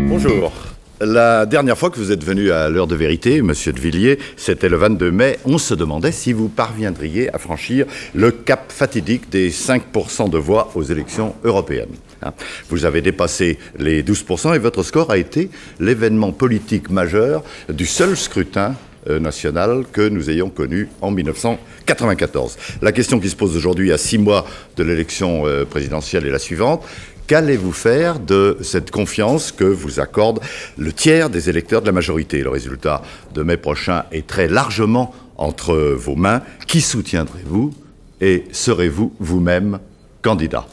Bonjour. La dernière fois que vous êtes venu à l'heure de vérité, Monsieur de Villiers, c'était le 22 mai, on se demandait si vous parviendriez à franchir le cap fatidique des 5% de voix aux élections européennes. Vous avez dépassé les 12% et votre score a été l'événement politique majeur du seul scrutin national que nous ayons connu en 1994. La question qui se pose aujourd'hui à 6 mois de l'élection présidentielle est la suivante. Qu'allez-vous faire de cette confiance que vous accorde le tiers des électeurs de la majorité? Le résultat de mai prochain est très largement entre vos mains. Qui soutiendrez-vous et serez-vous vous-même candidat?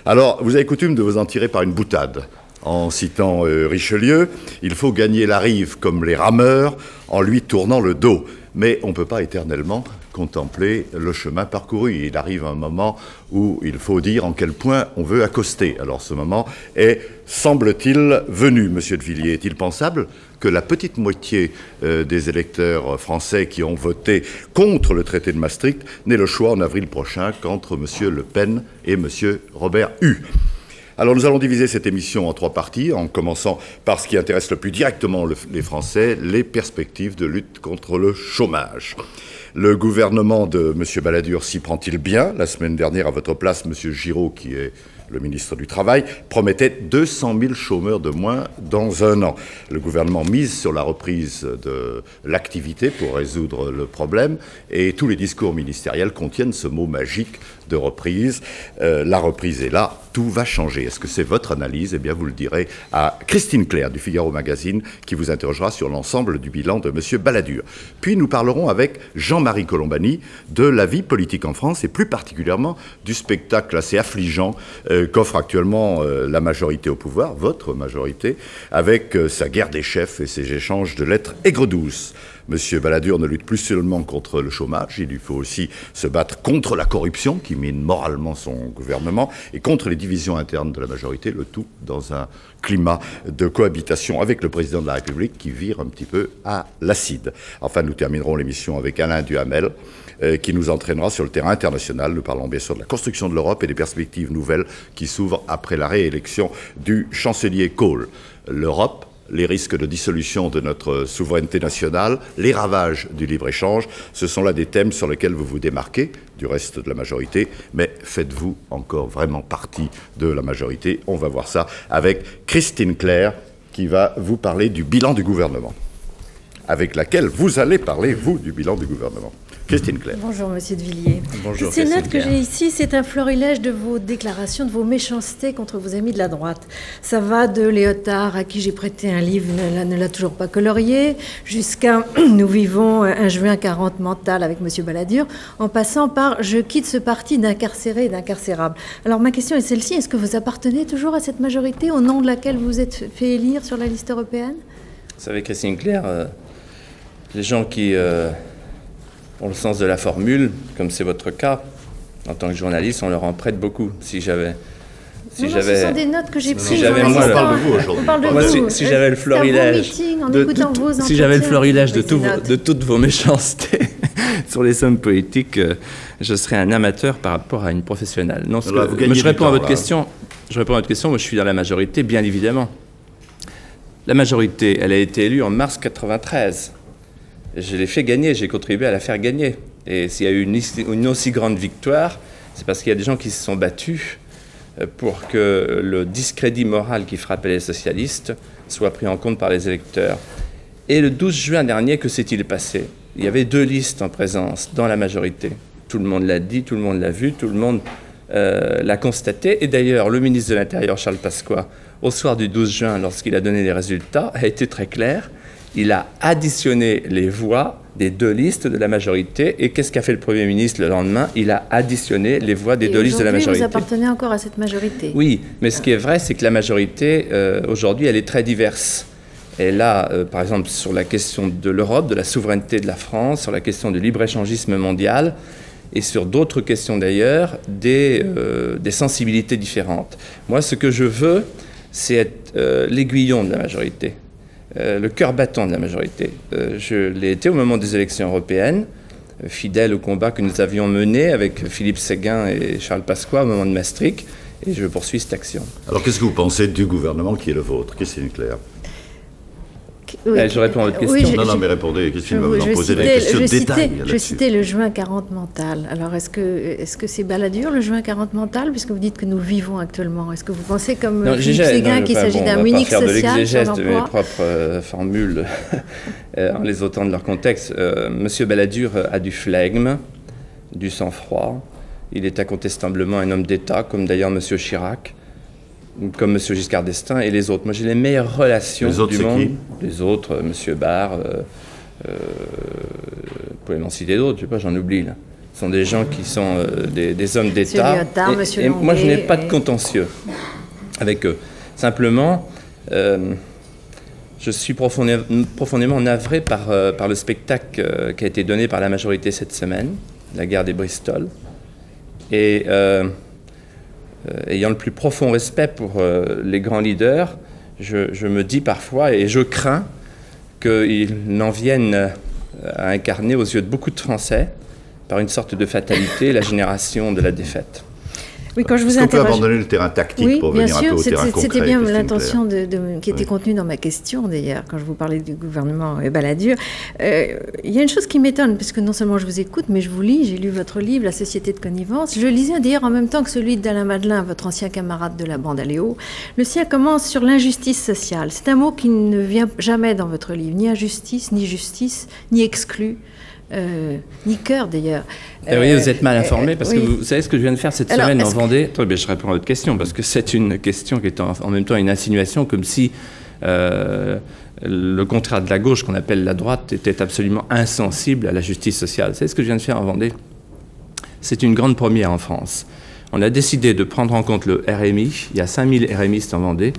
Alors, vous avez coutume de vous en tirer par une boutade. En citant Richelieu, il faut gagner la rive comme les rameurs en lui tournant le dos. Mais on ne peut pas éternellement contempler le chemin parcouru. Il arrive un moment où il faut dire en quel point on veut accoster. Alors ce moment est, semble-t-il, venu, Monsieur de Villiers. Est-il pensable que la petite moitié des électeurs français qui ont voté contre le traité de Maastricht n'aient le choix en avril prochain qu'entre Monsieur Le Pen et Monsieur Robert Hue? Alors nous allons diviser cette émission en 3 parties, en commençant par ce qui intéresse le plus directement les Français, les perspectives de lutte contre le chômage. Le gouvernement de M. Balladur s'y prend-il bien? La semaine dernière, à votre place, M. Giraud, qui est le ministre du Travail, promettait 200 000 chômeurs de moins dans 1 an. Le gouvernement mise sur la reprise de l'activité pour résoudre le problème et tous les discours ministériels contiennent ce mot magique de reprise. La reprise est là, tout va changer. Est-ce que c'est votre analyse? Eh bien, vous le direz à Christine Clair du Figaro Magazine qui vous interrogera sur l'ensemble du bilan de M. Balladur. Puis nous parlerons avec Jean-Marie Colombani de la vie politique en France et plus particulièrement du spectacle assez affligeant qu'offre actuellement la majorité au pouvoir, votre majorité, avec sa guerre des chefs et ses échanges de lettres aigres-douces. M. Balladur ne lutte plus seulement contre le chômage, il lui faut aussi se battre contre la corruption qui mine moralement son gouvernement et contre les divisions internes de la majorité, le tout dans un climat de cohabitation avec le président de la République qui vire un petit peu à l'acide. Enfin, nous terminerons l'émission avec Alain Duhamel qui nous entraînera sur le terrain international. Nous parlons bien sûr de la construction de l'Europe et des perspectives nouvelles qui s'ouvrent après la réélection du chancelier Kohl. L'Europe, les risques de dissolution de notre souveraineté nationale, les ravages du libre-échange, ce sont là des thèmes sur lesquels vous vous démarquez du reste de la majorité, mais faites-vous encore vraiment partie de la majorité? On va voir ça avec Christine Clair qui va vous parler du bilan du gouvernement, avec laquelle vous allez parler, vous, du bilan du gouvernement. Christine Clair. Bonjour, Monsieur de Villiers. Bonjour, ces notes que j'ai ici, c'est un florilège de vos déclarations, de vos méchancetés contre vos amis de la droite. Ça va de Léotard, à qui j'ai prêté un livre, ne l'a toujours pas colorié, jusqu'à Nous vivons un juin 40 mental avec Monsieur Balladur, en passant par Je quitte ce parti d'incarcérés et d'incarcérables. Alors ma question est celle-ci, est-ce que vous appartenez toujours à cette majorité au nom de laquelle vous êtes fait élire sur la liste européenne? Vous savez, Christine Clair, les gens qui ont le sens de la formule, comme c'est votre cas, en tant que journaliste, on leur en prête beaucoup. Si j'avais... Ce sont des notes que j'ai prises. Si j'avais on parle de vous aujourd'hui. Si j'avais le florilège de toutes vos méchancetés sur les sommes politiques, je serais un amateur par rapport à une professionnelle. Non, je réponds à votre question. Moi, je suis dans la majorité, bien évidemment. La majorité, elle a été élue en mars 1993. Je l'ai fait gagner, j'ai contribué à la faire gagner. Et s'il y a eu une aussi grande victoire, c'est parce qu'il y a des gens qui se sont battus pour que le discrédit moral qui frappait les socialistes soit pris en compte par les électeurs. Et le 12 juin dernier, que s'est-il passé? Il y avait 2 listes en présence dans la majorité. Tout le monde l'a dit, tout le monde l'a vu, tout le monde l'a constaté. Et d'ailleurs, le ministre de l'Intérieur, Charles Pasqua, au soir du 12 juin, lorsqu'il a donné les résultats, a été très clair. Il a additionné les voix des 2 listes de la majorité. Et qu'est-ce qu'a fait le Premier ministre le lendemain? Il a additionné les voix des 2 listes de la majorité. Vous appartenez encore à cette majorité? Oui, mais ce qui est vrai, c'est que la majorité, aujourd'hui, elle est très diverse. Et là, par exemple, sur la question de l'Europe, de la souveraineté de la France, sur la question du libre-échangisme mondial, et sur d'autres questions d'ailleurs, des sensibilités différentes. Moi, ce que je veux, c'est être l'aiguillon de la majorité. Le cœur battant de la majorité. Je l'ai été au moment des élections européennes, fidèle au combat que nous avions mené avec Philippe Séguin et Charles Pasqua au moment de Maastricht. et je poursuis cette action. Alors qu'est-ce que vous pensez du gouvernement qui est le vôtre, Christine Clerc? Oui. Je réponds à votre question. Oui, non, mais répondez, Christine va vous en poser des questions de détail. Je citais le juin 40 mental. Alors, est-ce que c'est Balladur, le juin 40 mental, puisque vous dites que nous vivons actuellement? Est-ce que vous pensez, comme Philippe Séguin, qu'il s'agit d'un Munich social? Je ne vais pas faire de l'exégèse de mes propres formules en les ôtant de leur contexte. Monsieur Balladur a du flegme, du sang-froid. Il est incontestablement un homme d'État, comme d'ailleurs Monsieur Chirac, comme M. Giscard d'Estaing et les autres. Moi, j'ai les meilleures relations du monde. Les autres, M. Barre, vous pouvez m'en citer d'autres, je sais pas, j'en oublie là. Ce sont des gens qui sont des hommes d'État. Et moi, je n'ai pas de contentieux avec eux. Simplement, je suis profondément navré par le spectacle qui a été donné par la majorité cette semaine, la guerre des Bristol. Et ayant le plus profond respect pour les grands leaders, je me dis parfois, et je crains qu'ils n'en viennent à incarner aux yeux de beaucoup de Français, par une sorte de fatalité, la génération de la défaite. Oui, quand je vous Est-ce qu'on peut abandonner le terrain tactique pour venir un peu au terrain concret? C'était bien l'intention qui était contenue dans ma question, d'ailleurs, quand je vous parlais du gouvernement Balladur. Il y a une chose qui m'étonne, parce que non seulement je vous écoute, mais je vous lis, j'ai lu votre livre, La société de connivence. Je lisais d'ailleurs en même temps que celui d'Alain Madelin, votre ancien camarade de la bande Aléo. Le sien commence sur l'injustice sociale. C'est un mot qui ne vient jamais dans votre livre, ni injustice, ni justice, ni exclu. Ni cœur d'ailleurs. Oui, vous êtes mal informé parce que vous savez ce que je viens de faire cette semaine en Vendée. Attendez, je réponds à votre question parce que c'est une question qui est en même temps une insinuation, comme si le contraire de la gauche, qu'on appelle la droite, était absolument insensible à la justice sociale. Vous savez ce que je viens de faire en Vendée? C'est une grande première en France. On a décidé de prendre en compte le RMI. Il y a 5000 RMistes en Vendée.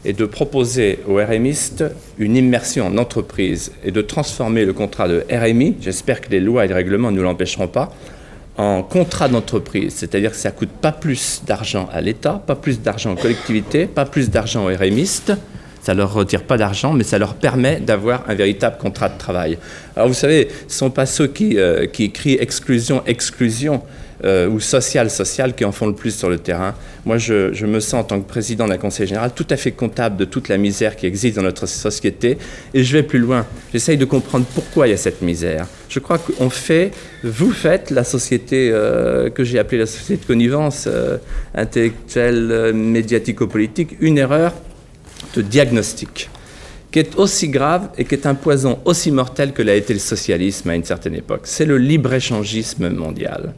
Et de proposer aux RMistes une immersion en entreprise et de transformer le contrat de RMI, j'espère que les lois et les règlements ne nous l'empêcheront pas, en contrat d'entreprise. C'est-à-dire que ça ne coûte pas plus d'argent à l'État, pas plus d'argent aux collectivités, pas plus d'argent aux RMistes. Ça ne leur retire pas d'argent, mais ça leur permet d'avoir un véritable contrat de travail. Alors vous savez, ce ne sont pas ceux qui crient exclusion, exclusion, ou social qui en font le plus sur le terrain. Moi, je me sens en tant que président d'un conseil général tout à fait comptable de toute la misère qui existe dans notre société. Et je vais plus loin. J'essaye de comprendre pourquoi il y a cette misère. Je crois qu'on vous faites la société que j'ai appelée la société de connivence intellectuelle, médiatico-politique, une erreur de diagnostic qui est aussi grave et qui est un poison aussi mortel que l'a été le socialisme à une certaine époque. C'est le libre-échangisme mondial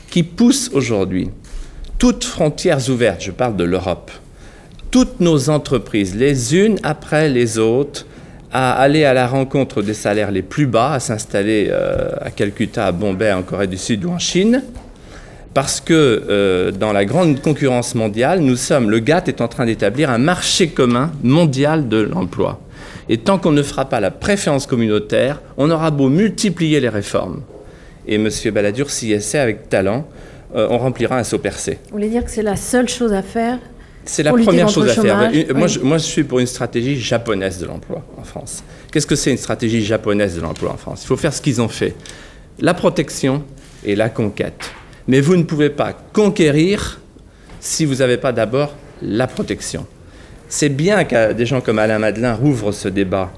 qui pousse aujourd'hui toutes frontières ouvertes, je parle de l'Europe, toutes nos entreprises, les unes après les autres, à aller à la rencontre des salaires les plus bas, à s'installer à Calcutta, à Bombay, en Corée du Sud ou en Chine, parce que dans la grande concurrence mondiale, le GATT est en train d'établir un marché commun mondial de l'emploi. Et tant qu'on ne fera pas la préférence communautaire, on aura beau multiplier les réformes. Et M. Balladur s'y essaie avec talent, on remplira un seau percé. Vous voulez dire que c'est la seule chose à faire? C'est la première chose à faire. Moi, je suis pour une stratégie japonaise de l'emploi en France. Qu'est-ce que c'est une stratégie japonaise de l'emploi en France? Il faut faire ce qu'ils ont fait. La protection et la conquête. Mais vous ne pouvez pas conquérir si vous n'avez pas d'abord la protection. C'est bien que des gens comme Alain Madelin rouvrent ce débat,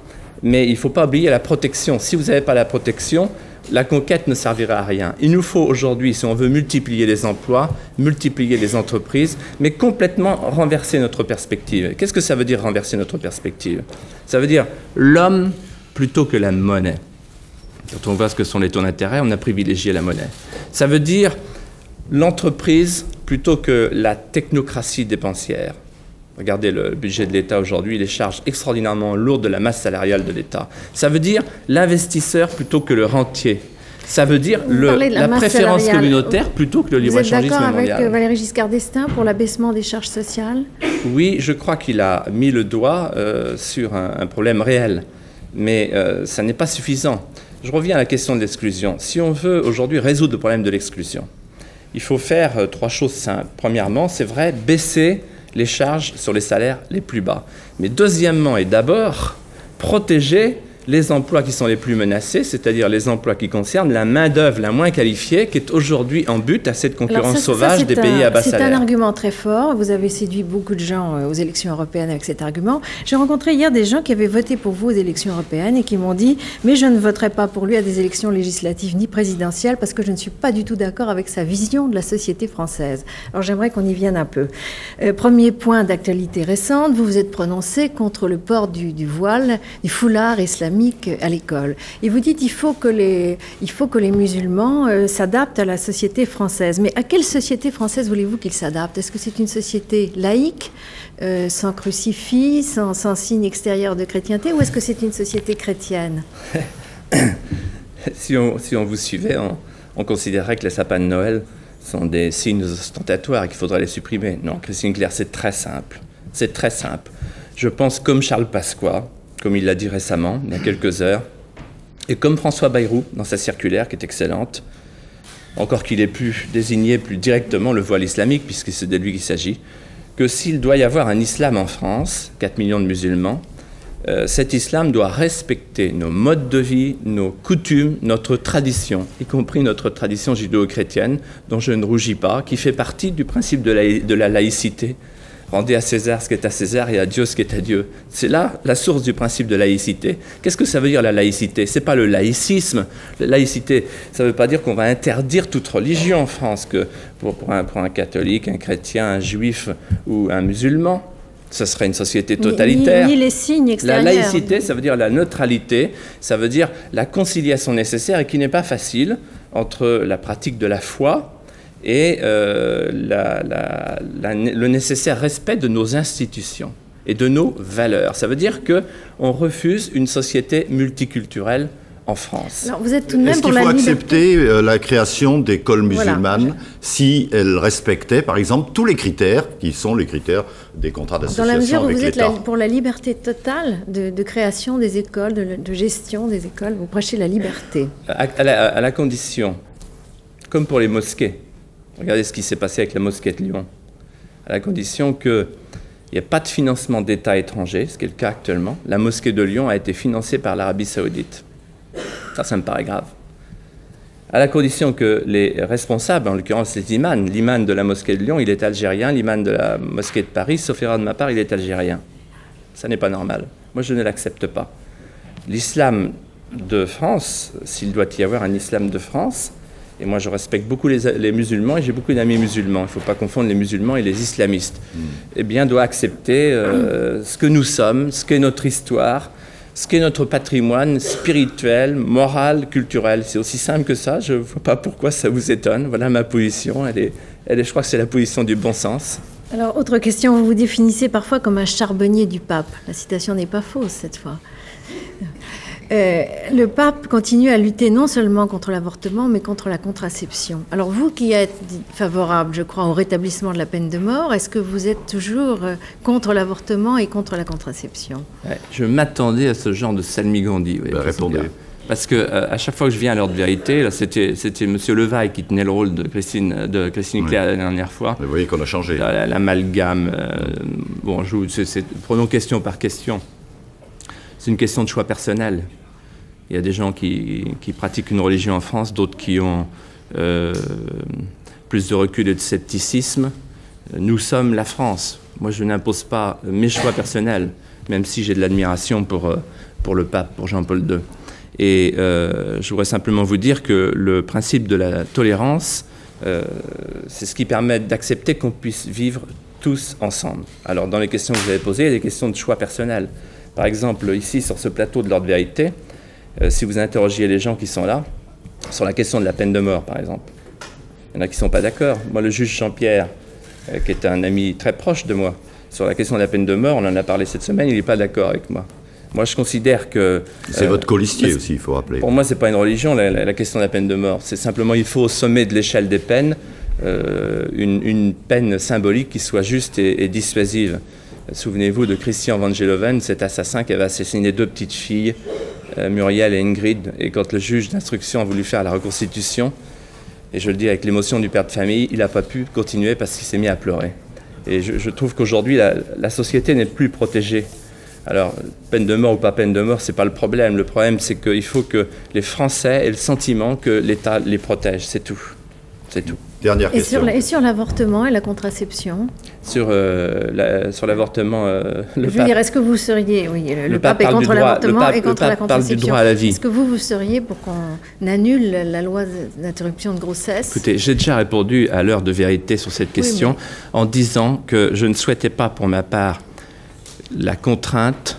mais il ne faut pas oublier la protection. Si vous n'avez pas la protection, la conquête ne servira à rien. Il nous faut aujourd'hui, si on veut multiplier les emplois, multiplier les entreprises, mais complètement renverser notre perspective. Qu'est-ce que ça veut dire renverser notre perspective? Ça veut dire l'homme plutôt que la monnaie. Quand on voit ce que sont les taux d'intérêt, on a privilégié la monnaie. Ça veut dire l'entreprise plutôt que la technocratie dépensière. Regardez le budget de l'État aujourd'hui, les charges extraordinairement lourdes de la masse salariale de l'État. Ça veut dire l'investisseur plutôt que le rentier. Ça veut dire la préférence communautaire plutôt que le libre-échangisme mondial. Vous êtes d'accord avec Valéry Giscard d'Estaing pour l'abaissement des charges sociales? Oui, je crois qu'il a mis le doigt sur un problème réel. Mais ça n'est pas suffisant. Je reviens à la question de l'exclusion. Si on veut aujourd'hui résoudre le problème de l'exclusion, il faut faire 3 choses simples. Premièrement, c'est vrai, baisser les charges sur les salaires les plus bas. Mais deuxièmement et d'abord, protéger les emplois qui sont les plus menacés, c'est-à-dire les emplois qui concernent la main-d'œuvre la moins qualifiée, qui est aujourd'hui en but à cette concurrence sauvage des pays à bas salaire. C'est un argument très fort. Vous avez séduit beaucoup de gens aux élections européennes avec cet argument. J'ai rencontré hier des gens qui avaient voté pour vous aux élections européennes et qui m'ont dit « mais je ne voterai pas pour lui à des élections législatives ni présidentielles parce que je ne suis pas du tout d'accord avec sa vision de la société française ». Alors j'aimerais qu'on y vienne un peu. Premier point d'actualité récente, vous vous êtes prononcé contre le port du voile, du foulard islamique à l'école. Et vous dites qu'il faut que les musulmans s'adaptent à la société française. Mais à quelle société française voulez-vous qu'ils s'adaptent? Est-ce que c'est une société laïque, sans crucifix, sans signe extérieur de chrétienté, ou est-ce que c'est une société chrétienne? Si on vous suivait, on considérerait que les sapins de Noël sont des signes ostentatoires et qu'il faudrait les supprimer. Non, Christine Claire, c'est très simple. C'est très simple. Je pense comme Charles Pasqua, comme il l'a dit récemment, il y a quelques heures, et comme François Bayrou, dans sa circulaire, qui est excellente, encore qu'il ait pu désigner plus directement le voile islamique, puisque c'est de lui qu'il s'agit, que s'il doit y avoir un islam en France, 4 millions de musulmans, cet islam doit respecter nos modes de vie, nos coutumes, notre tradition, y compris notre tradition judéo-chrétienne, dont je ne rougis pas, qui fait partie du principe de la laïcité. Rendez à César ce qui est à César et à Dieu ce qui est à Dieu. C'est là la source du principe de laïcité. Qu'est-ce que ça veut dire la laïcité? C'est pas le laïcisme. La laïcité, ça ne veut pas dire qu'on va interdire toute religion en France, que pour un catholique, un chrétien, un juif ou un musulman. Ce serait une société totalitaire. Ni les signes extérieurs. La laïcité, ça veut dire la neutralité, ça veut dire la conciliation nécessaire et qui n'est pas facile entre la pratique de la foi et le nécessaire respect de nos institutions et de nos valeurs. Ça veut dire qu'on refuse une société multiculturelle en France. Alors, vous êtes tout de même Est-ce qu'il faut accepter la création d'écoles musulmanes si elles respectaient, par exemple, tous les critères qui sont les critères des contrats d'association avec l'État? Dans la mesure où vous êtes pour la liberté totale de création des écoles, de gestion des écoles, vous prêchez la liberté. À la condition, comme pour les mosquées, regardez ce qui s'est passé avec la mosquée de Lyon, à la condition qu'il n'y ait pas de financement d'État étranger, ce qui est le cas actuellement. La mosquée de Lyon a été financée par l'Arabie Saoudite. Ça me paraît grave. À la condition que les responsables, en l'occurrence les imams, l'imam de la mosquée de Lyon, il est algérien, l'imam de la mosquée de Paris, sauf erreur de ma part, il est algérien. Ça n'est pas normal. Moi, je ne l'accepte pas. L'islam de France, s'il doit y avoir un islam de France, et moi je respecte beaucoup les musulmans et j'ai beaucoup d'amis musulmans, il ne faut pas confondre les musulmans et les islamistes, eh bien doit accepter ce que nous sommes, ce qu'est notre histoire, ce qu'est notre patrimoine spirituel, moral, culturel. C'est aussi simple que ça, je ne vois pas pourquoi ça vous étonne. Voilà ma position, je crois que c'est la position du bon sens. Alors, autre question, vous vous définissez parfois comme un charbonnier du pape. La citation n'est pas fausse cette fois. Le pape continue à lutter non seulement contre l'avortement, mais contre la contraception. Alors vous qui êtes favorable, je crois, au rétablissement de la peine de mort, est-ce que vous êtes toujours contre l'avortement et contre la contraception? Ouais, je m'attendais à ce genre de salmigondis. Oui, répondez. Parce que à chaque fois que je viens à l'heure de vérité, là, c'était M. Levaille qui tenait le rôle de Christine Claire la dernière fois. Vous voyez qu'on a changé. L'amalgame. Prenons question par question. C'est une question de choix personnel. Il y a des gens qui pratiquent une religion en France, d'autres qui ont plus de recul et de scepticisme. Nous sommes la France. Moi, je n'impose pas mes choix personnels, même si j'ai de l'admiration pour le pape, pour Jean-Paul II. Et je voudrais simplement vous dire que le principe de la tolérance, c'est ce qui permet d'accepter qu'on puisse vivre tous ensemble. Alors, dans les questions que vous avez posées, il y a des questions de choix personnels. Par exemple, ici, sur ce plateau de l'Ordre de Vérité, si vous interrogiez les gens qui sont là, sur la question de la peine de mort, par exemple, il y en a qui ne sont pas d'accord. Moi, le juge Jean-Pierre, qui est un ami très proche de moi, sur la question de la peine de mort, on en a parlé cette semaine, il n'est pas d'accord avec moi. Moi, je considère que... C'est votre colistier aussi, il faut rappeler. Pour moi, ce n'est pas une religion, la question de la peine de mort. C'est simplement, il faut au sommet de l'échelle des peines, une peine symbolique qui soit juste et dissuasive. Souvenez-vous de Christian Vangeloven, cet assassin qui avait assassiné 2 petites filles, Muriel et Ingrid. Et quand le juge d'instruction a voulu faire la reconstitution, et je le dis avec l'émotion du père de famille, il n'a pas pu continuer parce qu'il s'est mis à pleurer. Et je trouve qu'aujourd'hui, la société n'est plus protégée Alors, peine de mort ou pas peine de mort, c'est pas le problème. Le problème, c'est qu'il faut que les Français aient le sentiment que l'État les protège. C'est tout. C'est tout. Dernière question. Et sur l'avortement et la contraception? Sur l'avortement, je veux dire, est-ce que vous seriez... Oui, le pape est contre l'avortement et contre la contraception. Parle du droit à la vie. Est-ce que vous seriez pour qu'on annule la loi d'interruption de grossesse? Écoutez, j'ai déjà répondu à l'heure de vérité sur cette question en disant que je ne souhaitais pas, pour ma part, la contrainte.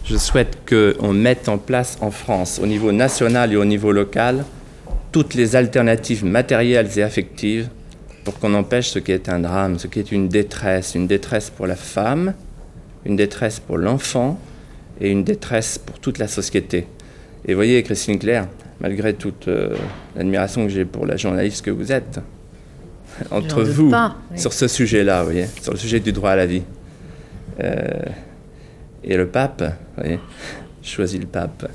Je souhaite qu'on mette en place en France, au niveau national et au niveau local, toutes les alternatives matérielles et affectives pour qu'on empêche ce qui est un drame, ce qui est une détresse pour la femme, une détresse pour l'enfant et une détresse pour toute la société. Et voyez, Christine Claire, malgré toute l'admiration que j'ai pour la journaliste que vous êtes, entre vous, sur ce sujet-là, vous voyez, sur le sujet du droit à la vie, et le pape, vous voyez, je choisis le pape.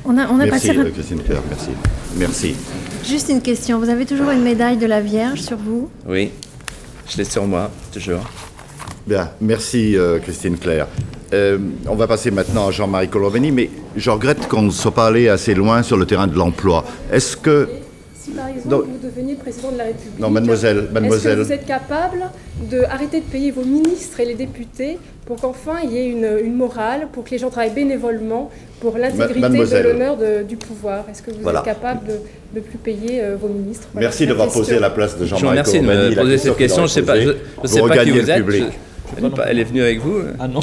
On a merci, passé... Christine Claire, merci. Merci. Juste une question, vous avez toujours une médaille de la Vierge sur vous? Oui, je l'ai sur moi, toujours. Bien, merci Christine Claire. On va passer maintenant à Jean-Marie Colombani, mais je regrette qu'on ne soit pas allé assez loin sur le terrain de l'emploi. Est-ce que... Si par exemple vous deveniez président de la République, non, mademoiselle. Est-ce que vous êtes capable d'arrêter de payer vos ministres et les députés pour qu'enfin il y ait une morale, pour que les gens travaillent bénévolement pour l'intégrité de l'honneur du pouvoir? Est-ce que vous êtes capable de ne plus payer vos ministres? Merci d'avoir posé à la place de Jean-Marie Colombani. Merci de me poser cette question. Je ne sais pas qui vous êtes. Elle est venue avec vous? Ah non.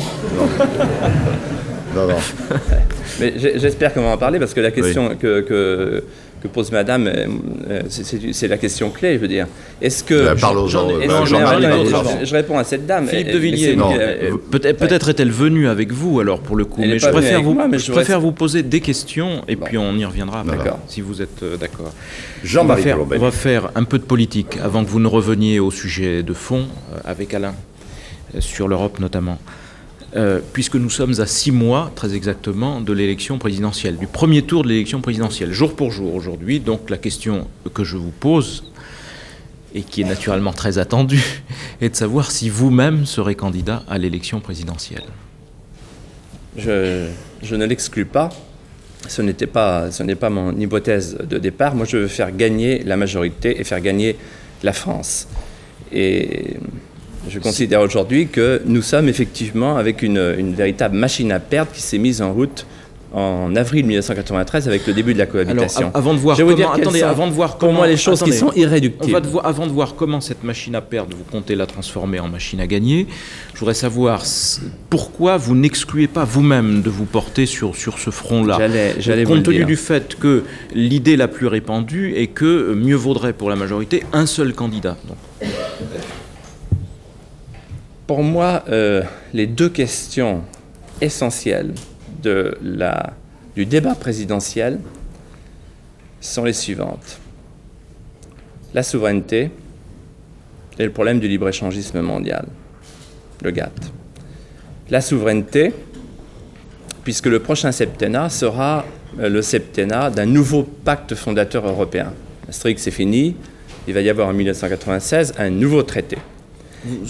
Non. Mais j'espère qu'on va en parler parce que la question que pose Madame, c'est la question clé, je veux dire. Est-ce que... je réponds à cette dame. Philippe de Villiers, peut-être est-elle venue avec vous, alors, pour le coup. Mais je préfère vous poser des questions, et puis on y reviendra après, si vous êtes d'accord. Jean-Marie On va faire un peu de politique, avant que vous ne reveniez au sujet de fond, avec Alain, sur l'Europe notamment. Puisque nous sommes à 6 mois, très exactement, de l'élection présidentielle, du premier tour de l'élection présidentielle, jour pour jour aujourd'hui. Donc la question que je vous pose, et qui est naturellement très attendue, est de savoir si vous-même serez candidat à l'élection présidentielle. Je ne l'exclus pas. Ce n'est pas mon hypothèse de départ. Moi, je veux faire gagner la majorité et faire gagner la France. Et... je considère aujourd'hui que nous sommes effectivement avec une véritable machine à perdre qui s'est mise en route en avril 1993 avec le début de la cohabitation. Alors, avant de voir pour moi les choses qui sont irréductibles. Avant de voir comment cette machine à perdre, vous comptez la transformer en machine à gagner, je voudrais savoir pourquoi vous n'excluez pas vous-même de vous porter sur ce front-là. Compte tenu du fait que l'idée la plus répandue est que mieux vaudrait pour la majorité un seul candidat. Donc. Pour moi, les deux questions essentielles du débat présidentiel sont les suivantes. La souveraineté et le problème du libre-échangisme mondial, le GATT. La souveraineté, puisque le prochain septennat sera le septennat d'un nouveau pacte fondateur européen. Maastricht, c'est fini. Il va y avoir en 1996 un nouveau traité.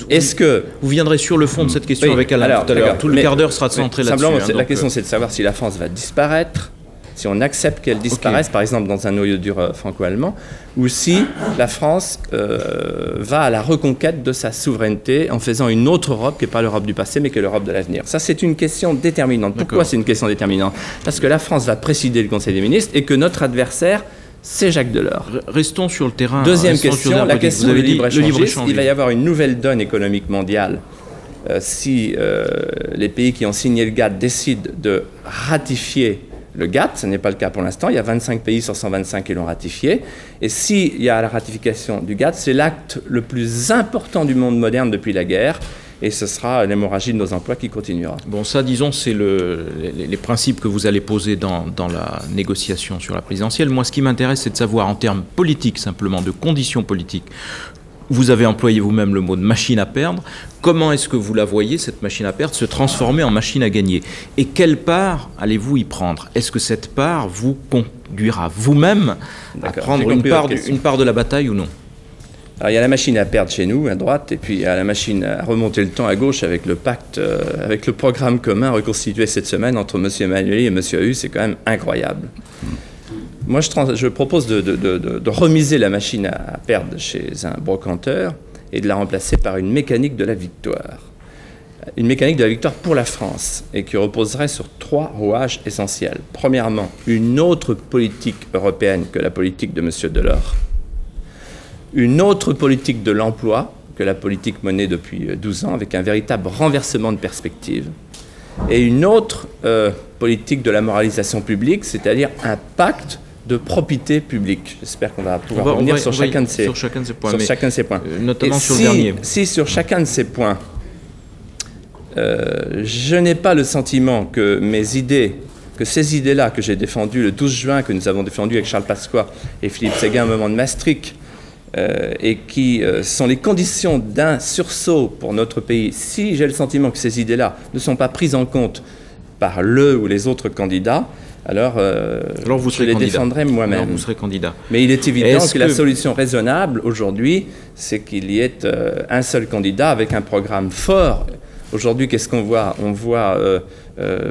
Est-ce que vous viendrez sur le fond de cette question avec Alain tout à l'heure? Tout le quart d'heure sera centré là-dessus. La question, c'est de savoir si la France va disparaître, si on accepte qu'elle disparaisse, par exemple dans un noyau dur franco-allemand, ou si la France va à la reconquête de sa souveraineté en faisant une autre Europe qui n'est pas l'Europe du passé, mais qui est l'Europe de l'avenir. Ça, c'est une question déterminante. Pourquoi c'est une question déterminante? Parce que la France va présider le Conseil des ministres et que notre adversaire, c'est Jacques Delors. Restons sur le terrain. Deuxième question, la question du libre-échangisme. Il va y avoir une nouvelle donne économique mondiale si les pays qui ont signé le GATT décident de ratifier le GATT. Ce n'est pas le cas pour l'instant. Il y a 25 pays sur 125 qui l'ont ratifié. Et s'il y a la ratification du GATT, c'est l'acte le plus important du monde moderne depuis la guerre. Et ce sera l'hémorragie de nos emplois qui continuera. Bon, ça, disons, c'est les principes que vous allez poser dans la négociation sur la présidentielle. Moi, ce qui m'intéresse, c'est de savoir, en termes politiques, simplement, de conditions politiques, vous avez employé vous-même le mot de machine à perdre. Comment est-ce que vous la voyez, cette machine à perdre, se transformer en machine à gagner? Et quelle part allez-vous y prendre? Est-ce que cette part vous conduira vous-même à prendre une part de la bataille ou non? Alors, il y a la machine à perdre chez nous, à droite, et puis il y a la machine à remonter le temps à gauche avec le pacte, avec le programme commun reconstitué cette semaine entre M. Emmanueli et M. Ahu. C'est quand même incroyable. Moi, je propose de remiser la machine à perdre chez un brocanteur et de la remplacer par une mécanique de la victoire. Une mécanique de la victoire pour la France, et qui reposerait sur 3 rouages essentiels. Premièrement, une autre politique européenne que la politique de M. Delors. Une autre politique de l'emploi que la politique menée depuis 12 ans, avec un véritable renversement de perspective. Et une autre politique de la moralisation publique, c'est-à-dire un pacte de probité publique. J'espère qu'on va pouvoir revenir sur chacun de ces points. Notamment sur le dernier. Si sur chacun de ces points, je n'ai pas le sentiment que ces idées-là que j'ai défendues le 12 juin, que nous avons défendues avec Charles Pasqua et Philippe Séguin au moment de Maastricht, et qui sont les conditions d'un sursaut pour notre pays, si j'ai le sentiment que ces idées-là ne sont pas prises en compte par le ou les autres candidats, alors je les défendrai moi-même. Alors vous serez candidat. Mais il est évident que la solution raisonnable aujourd'hui, c'est qu'il y ait un seul candidat avec un programme fort. Aujourd'hui, qu'est-ce qu'on voit? On voit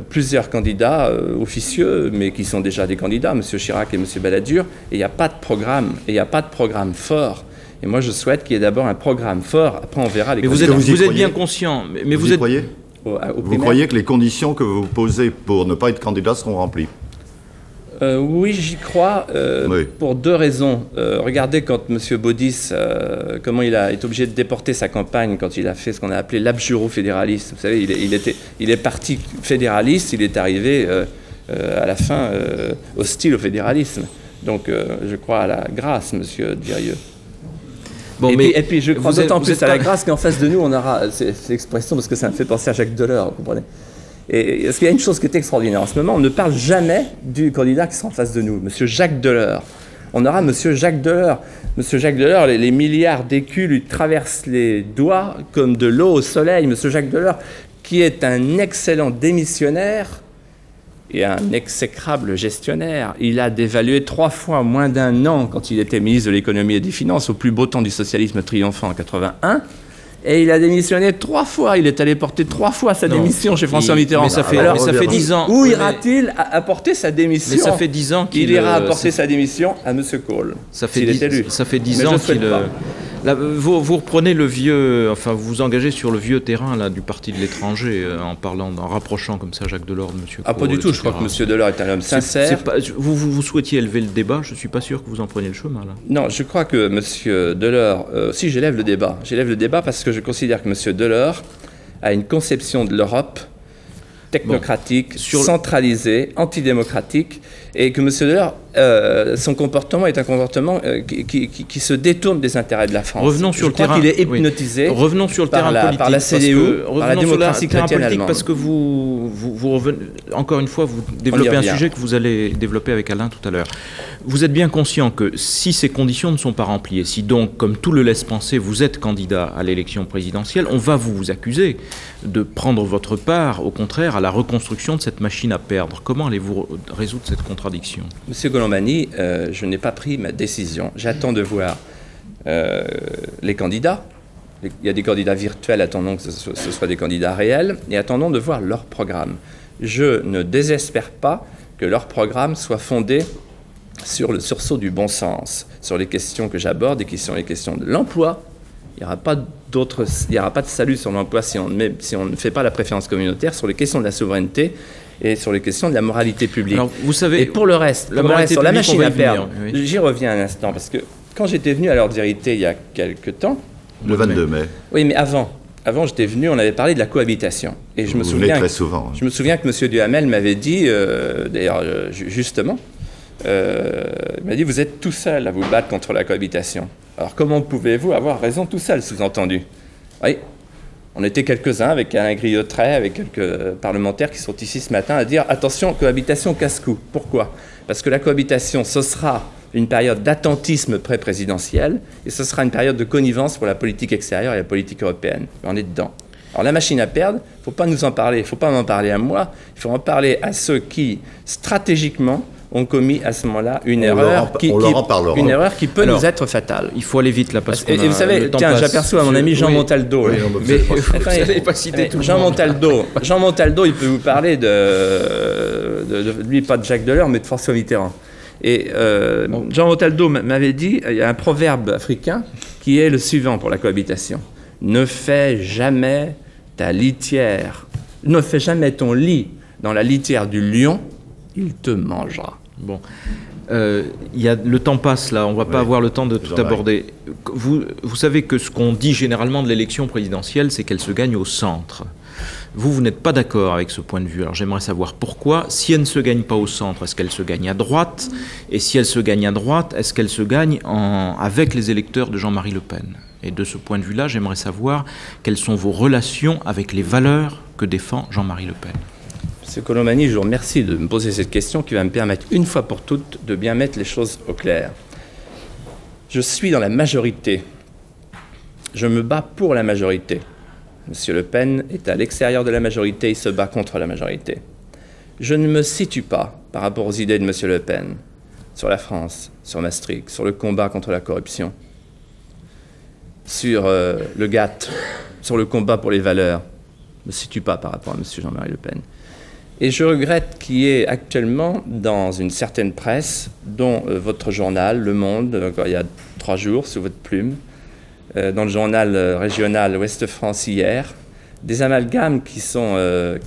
plusieurs candidats officieux, mais qui sont déjà des candidats, M. Chirac et M. Balladur, et il n'y a pas de programme, et il n'y a pas de programme fort. Et moi, je souhaite qu'il y ait d'abord un programme fort, après on verra les conditions. Vous êtes bien conscient, mais vous êtes... croyez Vous croyez que les conditions que vous posez pour ne pas être candidat seront remplies? Oui, j'y crois, pour 2 raisons. Regardez quand M. Baudis, comment il est obligé de déporter sa campagne quand il a fait ce qu'on a appelé l'abjuro fédéraliste. Vous savez, il est parti fédéraliste, il est arrivé à la fin hostile au fédéralisme. Donc je crois à la grâce, M. Dirieux. Bon, et puis je crois d'autant plus à la grâce qu'en face de nous, on aura, c'est l'expression parce que ça me fait penser à Jacques Delors, vous comprenez. Et parce qu'il y a une chose qui est extraordinaire en ce moment, on ne parle jamais du candidat qui sera en face de nous, M. Jacques Delors. On aura M. Jacques Delors. M. Jacques Delors, les milliards d'écus lui traversent les doigts comme de l'eau au soleil. M. Jacques Delors, qui est un excellent démissionnaire et un exécrable gestionnaire. Il a dévalué 3 fois en moins d'1 an quand il était ministre de l'économie et des finances, au plus beau temps du socialisme triomphant en 81. Et il a démissionné 3 fois. Il est allé porter 3 fois sa démission chez François Mitterrand. Mais ça fait 10 ans. Où ira-t-il apporter sa démission? Mais ça fait 10 ans qu'il ira apporter sa démission à M. Kohl. Ça fait 10 ans qu'il... Là, vous reprenez le vieux, enfin vous vous engagez sur le vieux terrain là, du parti de l'étranger en rapprochant comme ça Jacques Delors de M. Kohl. Ah, pas du tout, je crois que M. Delors est un homme sincère. Vous souhaitiez élever le débat, je ne suis pas sûr que vous en preniez le chemin là. Non, je crois que M. Delors, si j'élève le débat parce que je considère que M. Delors a une conception de l'Europe technocratique, centralisée, antidémocratique, et que M. Delors, son comportement est un comportement qui se détourne des intérêts de la France. Revenons sur le terrain. Je crois qu'il est hypnotisé revenons sur le terrain politique, par la CDU, par la démocratie chrétienne allemande. Parce que vous revenez, encore une fois, vous développez un sujet que vous allez développer avec Alain tout à l'heure. Vous êtes bien conscient que si ces conditions ne sont pas remplies, et si donc, comme tout le laisse penser, vous êtes candidat à l'élection présidentielle, on va vous accuser de prendre votre part, au contraire, à la reconstruction de cette machine à perdre. Comment allez-vous résoudre cette contradiction? Monsieur Colombani, je n'ai pas pris ma décision. J'attends de voir les candidats. Il y a des candidats virtuels, attendons que ce soit des candidats réels, et attendons de voir leur programme. Je ne désespère pas que leur programme soit fondé sur le sursaut du bon sens, sur les questions que j'aborde et qui sont les questions de l'emploi. Il n'y aura pas de salut sur l'emploi si on ne fait pas la préférence communautaire, sur les questions de la souveraineté et sur les questions de la moralité publique. Alors, vous savez, et pour le reste, sur la machine à perdre, j'y reviens un instant, parce que quand j'étais venu à l'Heure de Vérité il y a quelque temps... Le 22 mai. Oui, mais avant j'étais venu, on avait parlé de la cohabitation. Et je me souviens très souvent. Je me souviens que M. Duhamel m'avait dit, d'ailleurs, justement, il m'a dit, vous êtes tout seul à vous battre contre la cohabitation. Alors comment pouvez-vous avoir raison tout seul, sous-entendu? Oui, on était quelques-uns avec Alain Griotret, avec quelques parlementaires qui sont ici ce matin à dire, attention, cohabitation casse-cou. Pourquoi? Parce que la cohabitation, ce sera une période d'attentisme pré-présidentiel et ce sera une période de connivence pour la politique extérieure et la politique européenne. On est dedans. Alors la machine à perdre, il ne faut pas nous en parler, il ne faut pas m'en parler à moi, il faut en parler à ceux qui, stratégiquement, ont commis à ce moment-là une erreur qui peut nous être fatale. Il faut aller vite là parce que. Et vous savez, tiens, j'aperçois mon ami Jean Montaldo. Oui, mais vous n'allez pas citer tout Jean Montaldo, il peut vous parler de lui, pas de Jacques Delors, mais de François Mitterrand. Et Jean Montaldo m'avait dit, il y a un proverbe africain qui est le suivant pour la cohabitation. Ne fais jamais ta litière, ne fais jamais ton lit dans la litière du lion, il te mangera. Bon, le temps passe là, on ne va pas avoir le temps de tout aborder. Vous savez que ce qu'on dit généralement de l'élection présidentielle, c'est qu'elle se gagne au centre. Vous n'êtes pas d'accord avec ce point de vue. Alors j'aimerais savoir pourquoi. Si elle ne se gagne pas au centre, est-ce qu'elle se gagne à droite? Et si elle se gagne à droite, est-ce qu'elle se gagne avec les électeurs de Jean-Marie Le Pen? Et de ce point de vue-là, j'aimerais savoir quelles sont vos relations avec les valeurs que défend Jean-Marie Le Pen. Monsieur Colombani, je vous remercie de me poser cette question qui va me permettre une fois pour toutes de bien mettre les choses au clair. Je suis dans la majorité. Je me bats pour la majorité. Monsieur Le Pen est à l'extérieur de la majorité, il se bat contre la majorité. Je ne me situe pas par rapport aux idées de Monsieur Le Pen sur la France, sur Maastricht, sur le combat contre la corruption, sur le GATT, sur le combat pour les valeurs. Je ne me situe pas par rapport à Monsieur Jean-Marie Le Pen. Et je regrette qu'il y ait actuellement dans une certaine presse, dont votre journal, Le Monde, il y a 3 jours, sous votre plume, dans le journal régional Ouest-France hier, des amalgames qui me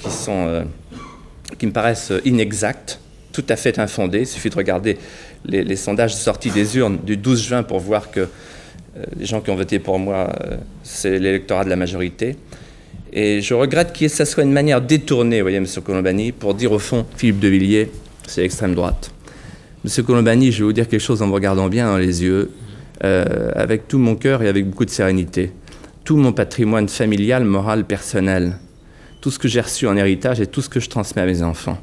paraissent inexacts, tout à fait infondés. Il suffit de regarder les sondages sortis des urnes du 12 juin pour voir que les gens qui ont voté pour moi, c'est l'électorat de la majorité. Et je regrette que ça soit une manière détournée, vous voyez, M. Colombani, pour dire au fond, Philippe de Villiers, c'est l'extrême droite. M. Colombani, je vais vous dire quelque chose en me regardant bien dans les yeux, avec tout mon cœur et avec beaucoup de sérénité. Tout mon patrimoine familial, moral, personnel, tout ce que j'ai reçu en héritage et tout ce que je transmets à mes enfants.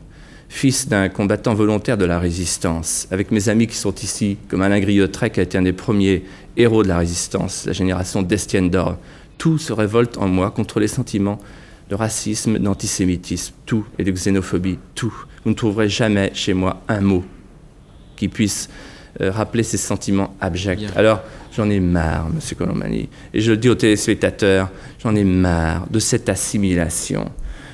Fils d'un combattant volontaire de la résistance, avec mes amis qui sont ici, comme Alain Griotret, qui a été un des premiers héros de la résistance, la génération d'Estienne d'Or. Tout se révolte en moi contre les sentiments de racisme, d'antisémitisme, tout, et de xénophobie, tout. Vous ne trouverez jamais chez moi un mot qui puisse rappeler ces sentiments abjects. Bien. Alors, j'en ai marre, M. Colombani, et je le dis aux téléspectateurs, j'en ai marre de cette assimilation,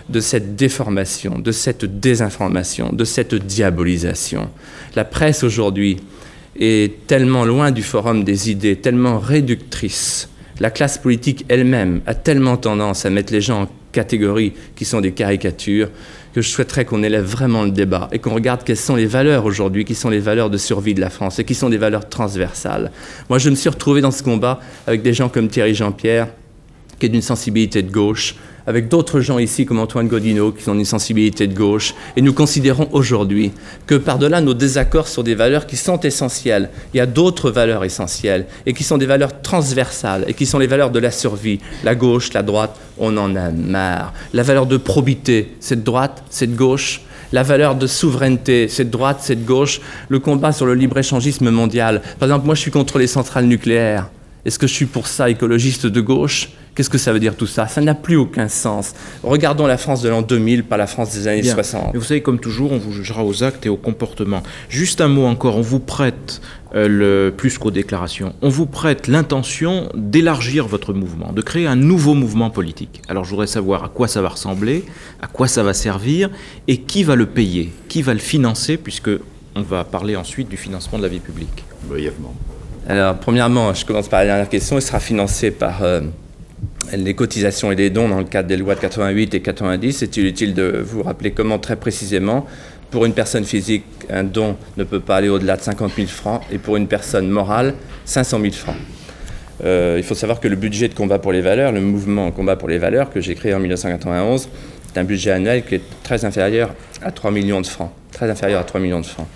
de cette déformation, de cette désinformation, de cette diabolisation. La presse aujourd'hui est tellement loin du forum des idées, tellement réductrice. La classe politique elle-même a tellement tendance à mettre les gens en catégories qui sont des caricatures que je souhaiterais qu'on élève vraiment le débat et qu'on regarde quelles sont les valeurs aujourd'hui, qui sont les valeurs de survie de la France et qui sont des valeurs transversales. Moi, je me suis retrouvé dans ce combat avec des gens comme Thierry Jean-Pierre, qui est d'une sensibilité de gauche, avec d'autres gens ici comme Antoine Gaudinot qui ont une sensibilité de gauche. Et nous considérons aujourd'hui que par-delà nos désaccords sur des valeurs qui sont essentielles, il y a d'autres valeurs essentielles et qui sont des valeurs transversales et qui sont les valeurs de la survie. La gauche, la droite, on en a marre. La valeur de probité, c'est de droite, c'est de gauche. La valeur de souveraineté, c'est de droite, c'est de gauche. Le combat sur le libre-échangisme mondial. Par exemple, moi je suis contre les centrales nucléaires. Est-ce que je suis pour ça écologiste de gauche ? Qu'est-ce que ça veut dire tout ça? Ça n'a plus aucun sens. Regardons la France de l'an 2000, pas la France des années 60. Mais vous savez, comme toujours, on vous jugera aux actes et aux comportements. Juste un mot encore, on vous prête, plus qu'aux déclarations, on vous prête l'intention d'élargir votre mouvement, de créer un nouveau mouvement politique. Alors je voudrais savoir à quoi ça va ressembler, à quoi ça va servir et qui va le payer, qui va le financer, puisque on va parler ensuite du financement de la vie publique. Brièvement. Alors, premièrement, je commence par la dernière question. Il sera financé par les cotisations et les dons dans le cadre des lois de 88 et 90. C'est utile de vous rappeler comment, très précisément, pour une personne physique, un don ne peut pas aller au-delà de 50 000 francs et pour une personne morale, 500 000 francs. Il faut savoir que le budget de combat pour les valeurs, le mouvement combat pour les valeurs que j'ai créé en 1991, c'est un budget annuel qui est très inférieur à 3 millions de francs. Très inférieur à 3 millions de francs.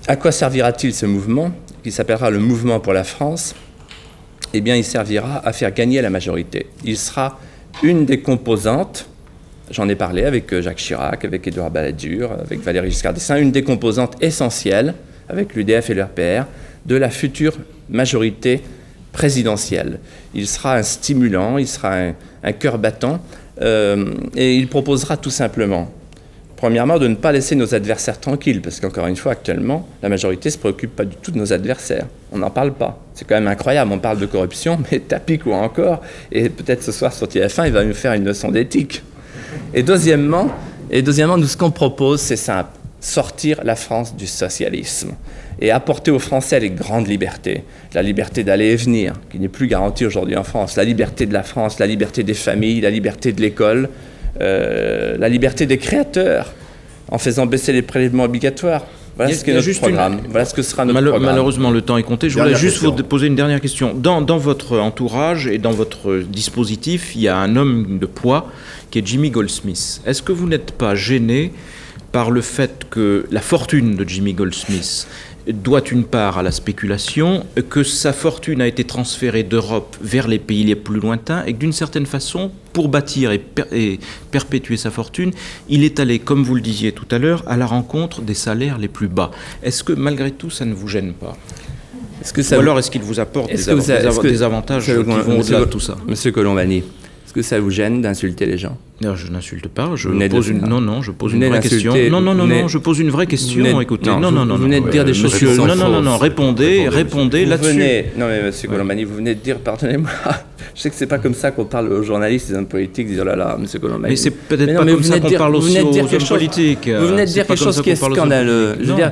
À quoi servira-t-il ce mouvement, qui s'appellera le Mouvement pour la France? Eh bien, il servira à faire gagner la majorité. Il sera une des composantes, j'en ai parlé avec Jacques Chirac, avec Édouard Balladur, avec Valéry Giscard d'Estaing, une des composantes essentielles, avec l'UDF et l'RPR, de la future majorité présidentielle. Il sera un stimulant, il sera un cœur battant, et il proposera tout simplement Premièrement, de ne pas laisser nos adversaires tranquilles, parce qu'encore une fois, actuellement, la majorité ne se préoccupe pas du tout de nos adversaires. On n'en parle pas. C'est quand même incroyable, on parle de corruption, mais tapis quoi encore, et peut-être ce soir sur TF1, il va nous faire une leçon d'éthique. Et deuxièmement, nous, ce qu'on propose, c'est simple, sortir la France du socialisme et apporter aux Français les grandes libertés. La liberté d'aller et venir, qui n'est plus garantie aujourd'hui en France, la liberté de la France, la liberté des familles, la liberté de l'école, la liberté des créateurs, en faisant baisser les prélèvements obligatoires. Voilà ce qu'est notre programme. Voilà ce que sera notre programme. Malheureusement, le temps est compté. Je voulais juste vous poser une dernière question. Dans votre entourage et dans votre dispositif, il y a un homme de poids qui est Jimmy Goldsmith. Est-ce que vous n'êtes pas gêné par le fait que la fortune de Jimmy Goldsmith doit une part à la spéculation, que sa fortune a été transférée d'Europe vers les pays les plus lointains et que d'une certaine façon, pour bâtir et perpétuer sa fortune, il est allé, comme vous le disiez tout à l'heure, à la rencontre des salaires les plus bas. Est-ce que malgré tout, ça ne vous gêne pas ? Ou alors est-ce qu'il vous apporte des avantages qui vont au-delà de tout ça ? Monsieur Colombani, est-ce que ça vous gêne d'insulter les gens ? Non, je n'insulte pas. Je pose une vraie question. Non, je pose une vraie question. Écoutez, non. Vous venez de dire des choses qui sont fausses. Non, répondez là-dessus. Non, mais monsieur Colombani, vous venez de dire, pardonnez-moi, je sais que c'est pas comme ça qu'on parle aux journalistes, aux hommes politiques, disent oh là là, monsieur Colombani. Mais c'est peut-être pas comme ça qu'on parle aussi aux hommes politiques. Vous venez de dire quelque chose qui est scandaleux. Je veux dire,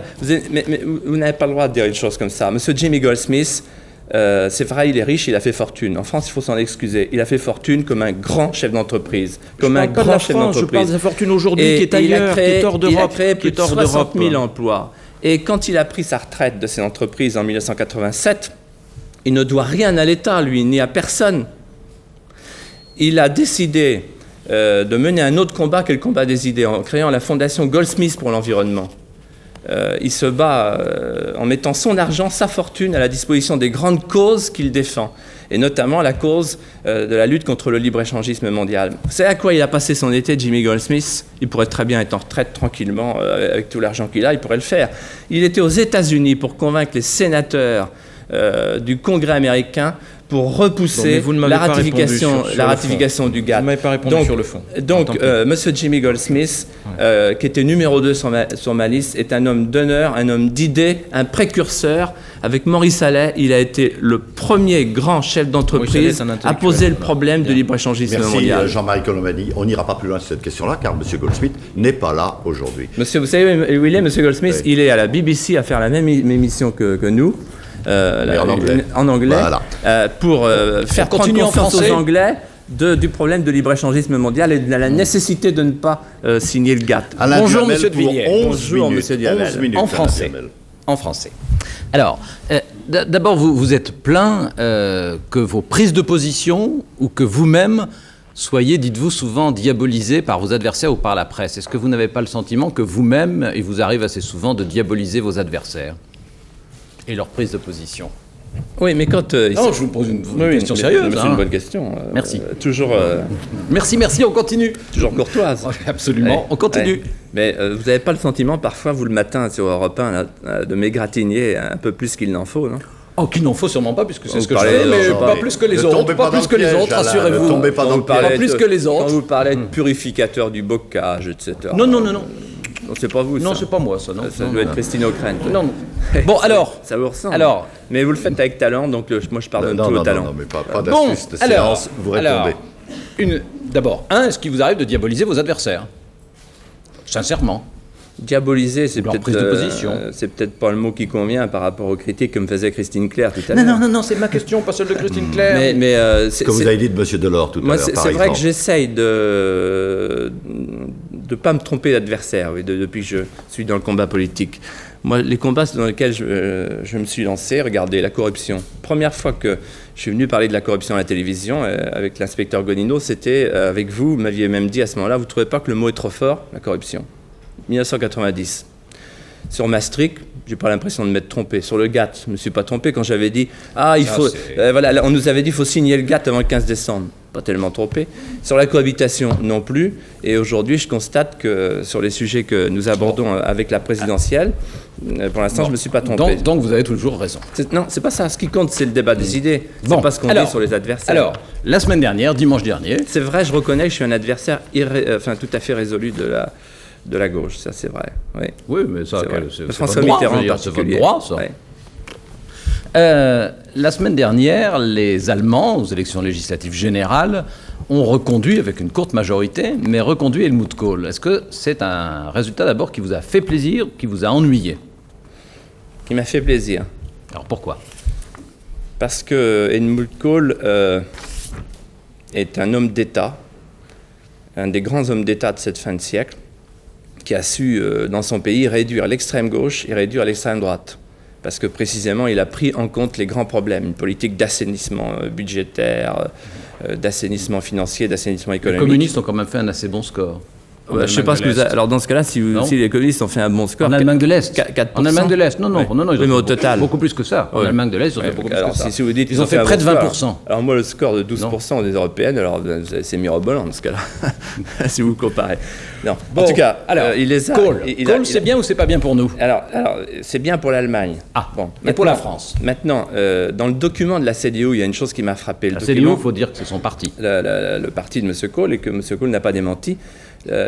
mais vous n'avez pas le droit de dire une chose comme ça. Monsieur Jimmy Goldsmith, c'est vrai, il est riche, il a fait fortune. En France, il faut s'en excuser. Il a fait fortune comme un grand chef d'entreprise. Je parle de sa fortune aujourd'hui qui est ailleurs, qui est hors d'Europe. Il a créé plus de 60 000 emplois. Et quand il a pris sa retraite de ses entreprises en 1987, il ne doit rien à l'État, lui, ni à personne. Il a décidé de mener un autre combat que le combat des idées, en créant la fondation Goldsmith pour l'environnement. Il se bat en mettant son argent, sa fortune à la disposition des grandes causes qu'il défend, et notamment la cause de la lutte contre le libre-échangisme mondial. C'est à quoi il a passé son été, Jimmy Goldsmith. Il pourrait très bien être en retraite tranquillement, avec tout l'argent qu'il a, il pourrait le faire. Il était aux États-Unis pour convaincre les sénateurs du Congrès américain pour repousser la ratification du GATT. Vous ne m'avez pas répondu sur le fond. Donc, Monsieur Jimmy Goldsmith, qui était numéro 2 sur ma liste, est un homme d'honneur, un homme d'idées, un précurseur. Avec Maurice Allais, il a été le premier grand chef d'entreprise à poser le problème de libre-échangisme mondial. Merci Jean-Marie Colombani. On n'ira pas plus loin sur cette question-là, car Monsieur Goldsmith n'est pas là aujourd'hui. Monsieur, vous savez où il est, Monsieur Goldsmith? Il est à la BBC à faire la même émission que nous. En anglais, voilà. Pour faire prendre conscience aux Anglais du problème de libre-échangisme mondial et de la nécessité de ne pas signer le GATT. Bonjour Monsieur de Villiers. Bonjour Monsieur Duhamel. En français. Alors, d'abord vous êtes plaint que vos prises de position ou que vous-même soyez, dites-vous, souvent diabolisés par vos adversaires ou par la presse. Est-ce que vous n'avez pas le sentiment que vous-même, il vous arrive assez souvent de diaboliser vos adversaires et leur prise de position? Oui, mais quand... non, je vous pose une question sérieuse. C'est une bonne question. Merci. Toujours... Merci, on continue. Toujours courtoise. Absolument, on continue. Mais vous n'avez pas le sentiment, parfois, vous le matin sur Europe 1, de m'égratigner un peu plus qu'il n'en faut, non? Oh, qu'il n'en faut sûrement pas, puisque c'est ce que je fais, mais pas plus que les autres. Pas plus que les autres, rassurez-vous. Ne tombez pas dans le piège. Pas plus que les autres. Quand vous parlez de purificateur du bocage, etc. Non. Non, c'est pas vous, ça. Non, c'est pas moi, ça. Non. Ça doit être Christine O'Krent. Non. Bon, alors. Ça vous ressemble. Alors. Mais vous le faites avec talent, donc moi je pardonne tout au talent. Non, mais pas d'astuce de séance, vous répondez. D'abord, est-ce qu'il vous arrive de diaboliser vos adversaires? Sincèrement. Diaboliser, c'est peut-être prise de position. C'est peut-être pas le mot qui convient par rapport aux critiques que me faisait Christine Claire tout à l'heure. Non, c'est ma question, pas celle de Christine Claire. Mais ce que vous avez dit de Monsieur Delors tout à l'heure, par exemple. C'est vrai que j'essaye de pas me tromper d'adversaire, depuis que je suis dans le combat politique. Moi, les combats dans lesquels je me suis lancé, regardez, la corruption. Première fois que je suis venu parler de la corruption à la télévision, avec l'inspecteur Gonino, c'était avec vous m'aviez même dit à ce moment-là, vous ne trouvez pas que le mot est trop fort, la corruption? 1990. Sur Maastricht, j'ai pas l'impression de m'être trompé. Sur le GATT, je me suis pas trompé quand j'avais dit on nous avait dit qu'il faut signer le GATT avant le 15 décembre. Pas tellement trompé. Sur la cohabitation, non plus. Et aujourd'hui, je constate que sur les sujets que nous abordons avec la présidentielle, pour l'instant, je me suis pas trompé. Donc vous avez toujours raison. Non, c'est pas ça. Ce qui compte, c'est le débat des idées. C'est pas ce qu'on dit sur les adversaires. Alors, la semaine dernière, dimanche dernier... C'est vrai, je reconnais que je suis un adversaire tout à fait résolu de la gauche, ça c'est vrai. Oui, mais ça, c'est François Mitterrand en particulier. C'est votre droit, ça. La semaine dernière, les Allemands, aux élections législatives générales, ont reconduit, avec une courte majorité, mais reconduit Helmut Kohl. Est-ce que c'est un résultat d'abord qui vous a fait plaisir, qui vous a ennuyé? Qui m'a fait plaisir. Alors pourquoi? Parce que Helmut Kohl est un homme d'État, un des grands hommes d'État de cette fin de siècle, qui a su, dans son pays, réduire l'extrême gauche et réduire l'extrême droite. Parce que précisément, il a pris en compte les grands problèmes, une politique d'assainissement budgétaire, d'assainissement financier, d'assainissement économique. Les communistes ont quand même fait un assez bon score. Je ne sais pas ce que vous avez... Alors dans ce cas-là, si les communistes ont fait un bon score... En Allemagne de l'Est. 4%. En Allemagne de l'Est, non, ils ont mais au total. beaucoup plus que ça. En Allemagne de l'Est, ils ont fait beaucoup plus que ça. Si vous dites ils ont fait près de 20%. Alors moi, le score de 12% des Européennes, alors c'est mirobolant dans ce cas-là, si vous comparez. Non. Bon, en tout cas, alors, il les a... Kohl, c'est bien ou c'est pas bien pour nous? Alors c'est bien pour l'Allemagne. Ah, bon. Et pour la France? Maintenant, dans le document de la CDU, il y a une chose qui m'a frappé. La CDU, il faut dire que c'est son parti. Le parti de M. Kohl, et que M. Kohl n'a pas démenti.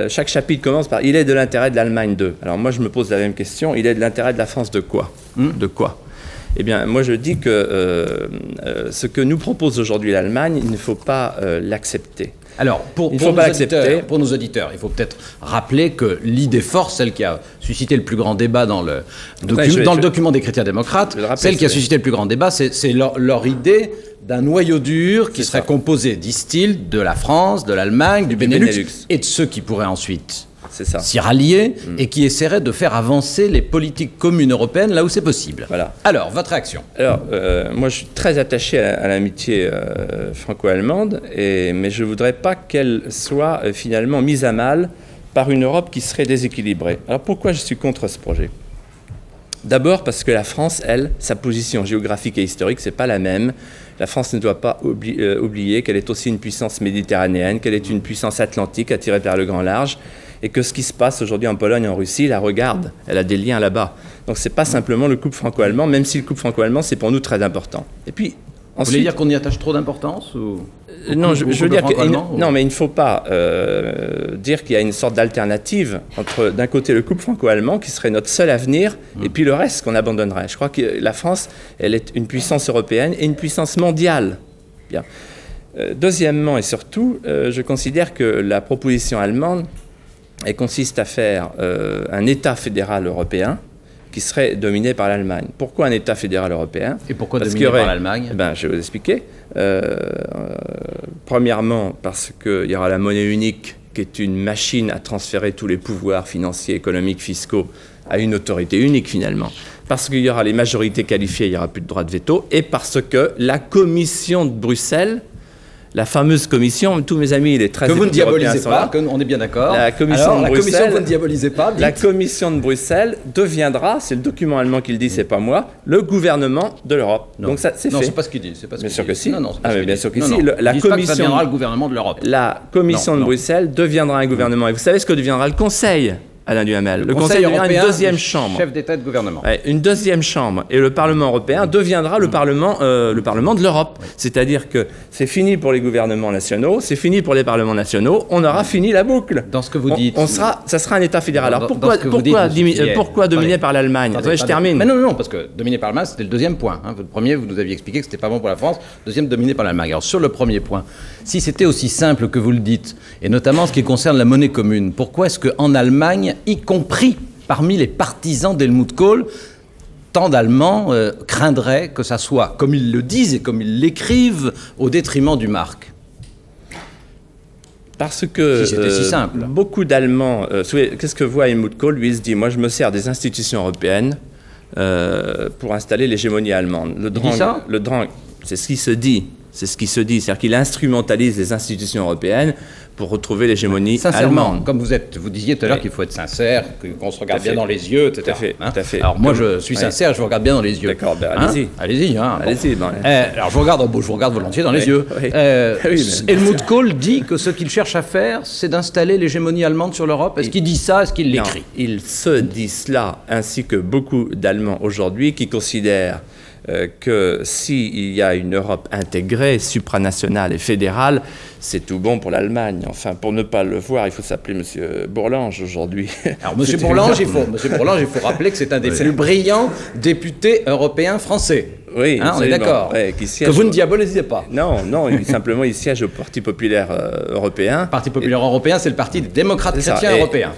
Chaque chapitre commence par « Il est de l'intérêt de l'Allemagne de ». Alors moi, je me pose la même question. Il est de l'intérêt de la France de quoi? De quoi? Eh bien, moi, je dis que ce que nous propose aujourd'hui l'Allemagne, il ne faut pas l'accepter. Alors, pour nos auditeurs, il faut peut-être rappeler que l'idée force, celle qui a suscité le plus grand débat dans le document des chrétiens démocrates, celle qui a suscité le plus grand débat, c'est leur idée d'un noyau dur qui serait composé, disent-ils, de la France, de l'Allemagne, du Benelux, et de ceux qui pourraient ensuite s'y rallier et qui essaieraient de faire avancer les politiques communes européennes là où c'est possible. Voilà. Alors, votre réaction? Alors, moi, je suis très attaché à l'amitié franco-allemande, mais je ne voudrais pas qu'elle soit finalement mise à mal par une Europe qui serait déséquilibrée. Alors, pourquoi je suis contre ce projet? D'abord parce que la France, elle, sa position géographique et historique, c'est pas la même. La France ne doit pas oublier qu'elle est aussi une puissance méditerranéenne, qu'elle est une puissance atlantique attirée par le grand large, et que ce qui se passe aujourd'hui en Pologne, en Russie, la regarde. Elle a des liens là-bas. Donc c'est pas simplement le couple franco-allemand, même si le couple franco-allemand, c'est pour nous très important. Et puis, ensuite, vous voulez dire qu'on y attache trop d'importance ou... Non, je veux dire que non, mais il ne faut pas dire qu'il y a une sorte d'alternative entre, d'un côté, le couple franco-allemand, qui serait notre seul avenir, et puis le reste qu'on abandonnerait. Je crois que la France, elle est une puissance européenne et une puissance mondiale. Bien. Deuxièmement et surtout, je considère que la proposition allemande, elle consiste à faire un État fédéral européen qui serait dominé par l'Allemagne. Pourquoi un État fédéral européen? Et pourquoi dominé par l'Allemagne? Je vais vous expliquer. Premièrement, parce qu'il y aura la monnaie unique, qui est une machine à transférer tous les pouvoirs financiers, économiques, fiscaux à une autorité unique finalement. Parce qu'il y aura les majorités qualifiées, il n'y aura plus de droit de veto. Et parce que la Commission de Bruxelles, la fameuse commission, tous mes amis, les 13 que vous ne diabolisez pas, on est bien d'accord. La commission de Bruxelles, vous ne diabolisez pas. La commission de Bruxelles deviendra, c'est le document allemand qui le dit, c'est pas moi, le gouvernement de l'Europe. Donc ça, c'est fait. Non, c'est pas ce qu'il dit. Bien sûr que si. Non, bien sûr que si. La commission ça deviendra le gouvernement de l'Europe. La commission de Bruxelles deviendra un gouvernement. Et vous savez ce que deviendra le Conseil? Alain Duhamel. Le Conseil deviendra une deuxième chambre. Chef d'État et de gouvernement. Ouais, une deuxième chambre. Et le Parlement européen deviendra le Parlement de l'Europe. Oui. C'est-à-dire que c'est fini pour les gouvernements nationaux, c'est fini pour les parlements nationaux, on aura fini la boucle. Dans ce que vous dites. Ça sera un État fédéral. Alors pourquoi dominé par l'Allemagne? Je termine. Mais non, parce que dominé par l'Allemagne, c'était le deuxième point. Le premier, vous nous aviez expliqué que c'était pas bon pour la France. Deuxième, dominé par l'Allemagne. Alors sur le premier point, si c'était aussi simple que vous le dites, et notamment en ce qui concerne la monnaie commune, pourquoi est-ce qu'en Allemagne, y compris parmi les partisans d'Helmut Kohl, tant d'Allemands craindraient que ça soit, comme ils le disent et comme ils l'écrivent, au détriment du mark? Parce que si c'était si simple. Beaucoup d'Allemands... qu'est-ce que voit Helmut Kohl? Lui, il se dit, moi je me sers des institutions européennes pour installer l'hégémonie allemande. Le drang, c'est ce qui se dit. C'est ce qui se dit, c'est-à-dire qu'il instrumentalise les institutions européennes pour retrouver l'hégémonie allemande. Comme vous disiez tout à l'heure qu'il faut être sincère, qu'on se regarde bien dans les yeux, etc. Tout à fait. Alors moi, je suis sincère, je vous regarde bien dans les yeux. D'accord, allez-y. Allez-y. Allez-y. Alors je vous regarde volontiers dans les yeux. Helmut Kohl dit que ce qu'il cherche à faire, c'est d'installer l'hégémonie allemande sur l'Europe. Est-ce qu'il dit ça? Est-ce qu'il l'écrit? Il se dit cela, ainsi que beaucoup d'Allemands aujourd'hui qui considèrent que s'il y a une Europe intégrée, supranationale et fédérale, c'est tout bon pour l'Allemagne. Enfin, pour ne pas le voir, il faut s'appeler M. Bourlange aujourd'hui. Alors, M. Bourlange, il faut rappeler que c'est un des plus brillants députés européens français. Oui, hein, on est d'accord. Ouais, que vous ne diabolisez pas. Non, simplement, il siège au Parti populaire européen. Le Parti populaire européen, c'est le Parti des démocrates chrétiens européens.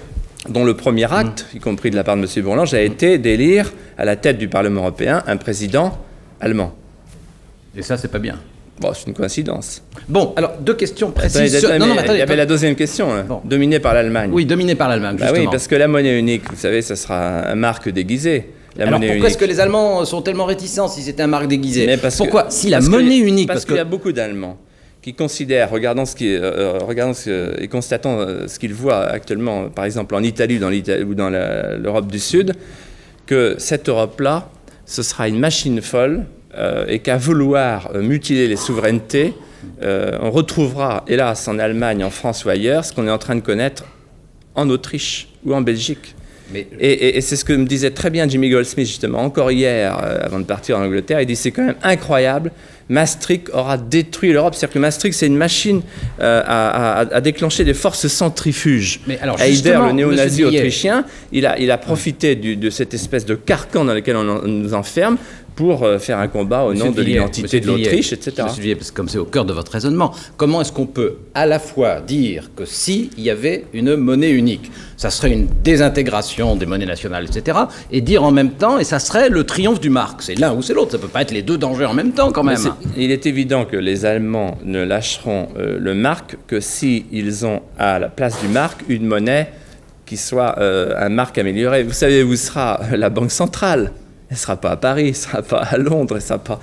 Dont le premier acte, y compris de la part de M. Bourlange, a été d'élire à la tête du Parlement européen un président allemand. Et ça, c'est pas bien. Bon, c'est une coïncidence. Bon, alors, deux questions précises. Il y avait la deuxième question, hein, bon. Dominée par l'Allemagne. Oui, dominée par l'Allemagne, justement. Oui, parce que la monnaie unique, vous savez, ça sera un marque déguisé. Alors pourquoi est-ce que les Allemands sont tellement réticents si c'était un marque déguisé? Pourquoi? Si la monnaie unique... Parce qu'il y a beaucoup d'Allemands qui considèrent, et constatant ce qu'ils voient actuellement, par exemple en Italie ou dans l'Europe du Sud, que cette Europe-là, ce sera une machine folle et qu'à vouloir mutiler les souverainetés, on retrouvera, hélas, en Allemagne, en France ou ailleurs, ce qu'on est en train de connaître en Autriche ou en Belgique. Et c'est ce que me disait très bien Jimmy Goldsmith, justement, encore hier, avant de partir en Angleterre. Il dit c'est quand même incroyable, Maastricht aura détruit l'Europe. C'est-à-dire que Maastricht, c'est une machine à déclencher des forces centrifuges. Mais alors, Heider, le néo-nazi autrichien, il a profité de cette espèce de carcan dans lequel on nous enferme pour faire un combat au nom de l'identité de l'Autriche, etc. Monsieur Villiers, parce que comme c'est au cœur de votre raisonnement, comment est-ce qu'on peut à la fois dire que s'il y avait une monnaie unique, ça serait une désintégration des monnaies nationales, etc., et dire en même temps, et ça serait le triomphe du marque. C'est l'un ou c'est l'autre, ça ne peut pas être les deux dangers en même temps quand même. Il est évident que les Allemands ne lâcheront le marque que s'ils ont à la place du marque une monnaie qui soit un marque amélioré. Vous savez où sera la Banque centrale? Elle ne sera pas à Paris, elle ne sera pas à Londres, elle sera pas...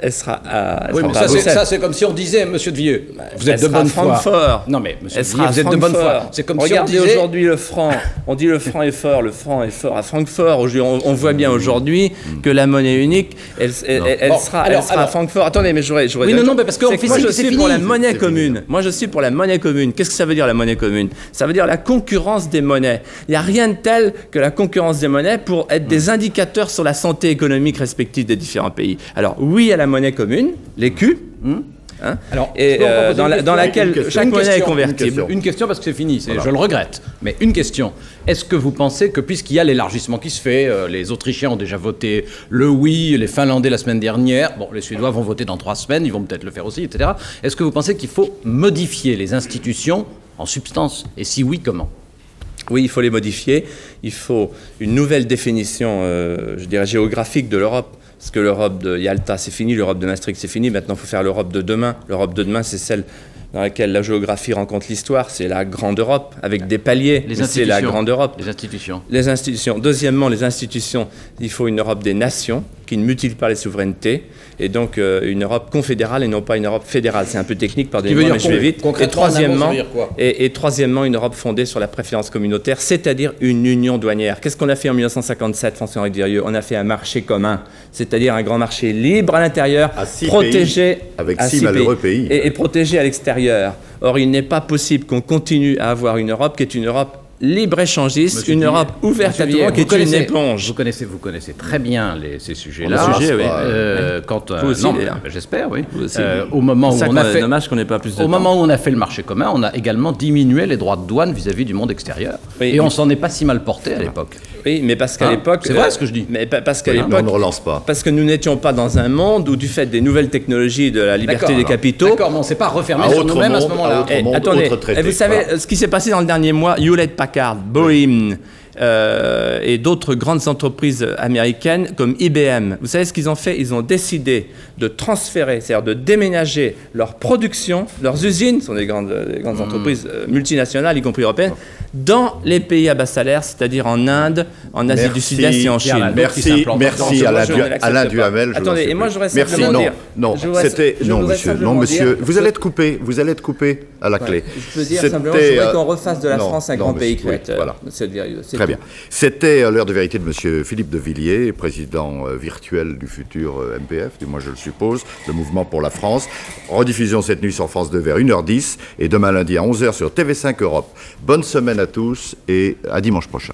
elle sera à... Oui, mais ça, c'est comme si on disait, monsieur de Vieux, vous êtes de bonne foi. Francfort. Non, mais monsieur de Vieux, vous êtes de bonne foi. C'est comme si on disait... Regardez aujourd'hui le franc. On dit le franc est fort à Francfort. On voit bien aujourd'hui que la monnaie unique, elle sera à Francfort. Attendez, mais j'aurais... Oui, non, mais parce qu'on fait moi, je suis pour la monnaie commune. Moi, je suis pour la monnaie commune. Qu'est-ce que ça veut dire, la monnaie commune? Ça veut dire la concurrence des monnaies. Il n'y a rien de tel que la concurrence des monnaies pour être des indicateurs sur la santé économique respective des différents pays. Alors, oui à la monnaie commune, l'écu, alors, dans laquelle chaque monnaie est convertible. Une question parce que c'est fini, je le regrette, mais une question. Est-ce que vous pensez que puisqu'il y a l'élargissement qui se fait, les Autrichiens ont déjà voté le oui, les Finlandais la semaine dernière, bon, les Suédois vont voter dans 3 semaines, ils vont peut-être le faire aussi, etc. Est-ce que vous pensez qu'il faut modifier les institutions en substance? Et si oui, comment? Oui, il faut les modifier. Il faut une nouvelle définition, je dirais, géographique de l'Europe. Parce que l'Europe de Yalta, c'est fini, l'Europe de Maastricht, c'est fini. Maintenant, il faut faire l'Europe de demain. L'Europe de demain, c'est celle dans laquelle la géographie rencontre l'histoire. C'est la grande Europe, avec des paliers. C'est la grande Europe. Les institutions. Les institutions. Deuxièmement, les institutions. Il faut une Europe des nations qui ne mutile pas les souverainetés. Et donc, une Europe confédérale et non pas une Europe fédérale. C'est un peu technique, pardonnez-moi, mais je vais vite. Et troisièmement, une Europe fondée sur la préférence communautaire, c'est-à-dire une union douanière. Qu'est-ce qu'on a fait en 1957, François-Henri Dirieux? On a fait un marché commun, c'est-à-dire un grand marché libre à l'intérieur, protégé avec 6 malheureux pays. Et protégé à l'extérieur. Or, il n'est pas possible qu'on continue à avoir une Europe qui est une Europe libre-échangiste, une Europe ouverte à tout le monde, qui est une éponge. Vous connaissez très bien ces sujets-là. J'espère, oui. Au moment où on a fait, dommage qu'on n'ait pas plus de temps. Au moment où on a fait le marché commun, on a également diminué les droits de douane vis-à-vis du monde extérieur. Oui, et on s'en est pas si mal porté à l'époque. Oui, mais parce qu'à l'époque... C'est vrai ce que je dis. Mais parce qu'à l'époque... On ne relance pas. Parce que nous n'étions pas dans un monde où, du fait des nouvelles technologies, de la liberté des capitaux... D'accord, mais on ne s'est pas refermé sur nous-mêmes à ce moment-là. Attendez, vous savez ce qui s'est passé dans le dernier mois, Hewlett-Packard, Boeing et d'autres grandes entreprises américaines comme IBM. Vous savez ce qu'ils ont fait? Ils ont décidé de transférer, c'est-à-dire de déménager leur production, leurs usines, ce sont des grandes entreprises multinationales, y compris européennes, dans les pays à bas salaire, c'est-à-dire en Inde, en Asie du Sud-Est et en Chine. Merci Alain Duhamel. Attendez, et moi je voudrais simplement dire... Non, monsieur, vous allez être coupé à la clé. Je peux dire simplement, je voudrais qu'on refasse de la France un grand pays créateur. Voilà. Très bien. C'était l'heure de vérité de monsieur Philippe de Villiers, président virtuel du futur MPF, du moins je le suppose, le Mouvement pour la France. Rediffusion cette nuit sur France 2 vers 1h10 et demain lundi à 11h sur TV5 Europe. Bonne semaine à tous et à dimanche prochain.